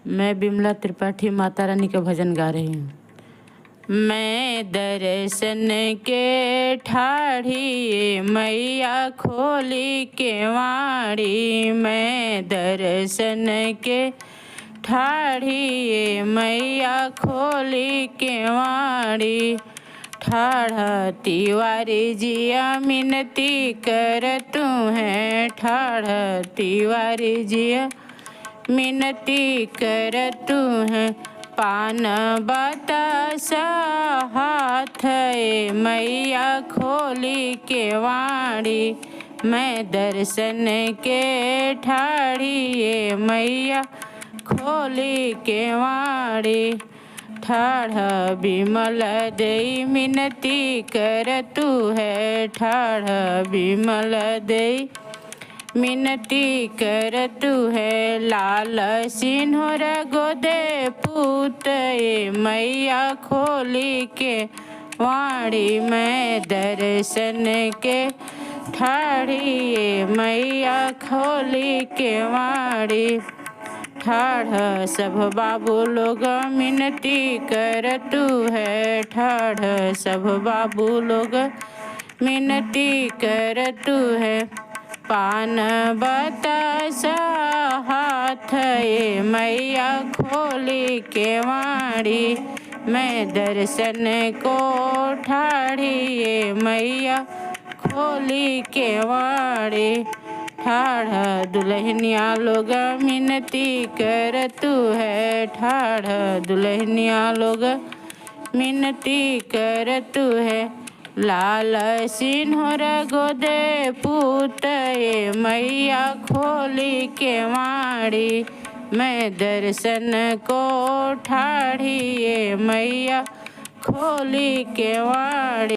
मैं बिमला त्रिपाठी माता रानी का भजन गा रही हूँ। मैं दर्शन के ठाढ़ी मैया खोली केवाड़ी, मैं दर्शन के ठाढ़ी मैया खोली केवाड़ी। ठाढ़ तिवारी जिया मिनती कर तू है, ठाढ़ तिवारी जिया मिनती कर तू है। पान बतासा हाथ मैया खोली केवाड़ी, मैं दर्शन के ठाढ़ी मैया खोली केवाड़ी। ठाढ़ बिमल देई मिनती कर तू है, ठाढ़ बिमल देई मिनती कर तू है। लाल सिंहर गोदे पूत मैया खोली के वाड़ी, मैं दर्शन के ठाढ़ी मैया खोली के वाड़ी। ठाढ़ सब बाबू लोग मिनती कर तू है, ठाढ़ सब बाबू लोग मिनती कर तू है। पान बतासा हाथ मैया खोली केवाड़ी, मैं दर्शन को ठाढ़ी मैया खोली केवाड़ी। ठाढ़ दुल्हनिया लोग मिनती कर तू है, ठाढ़ दुल्हनिया लोग मिनती कर तू है। लाल सिंहर गोदे पूत मैया खोली केवाड़ी, मैं दर्शन को ठाढ़ी मैया खोली केवाड़ी।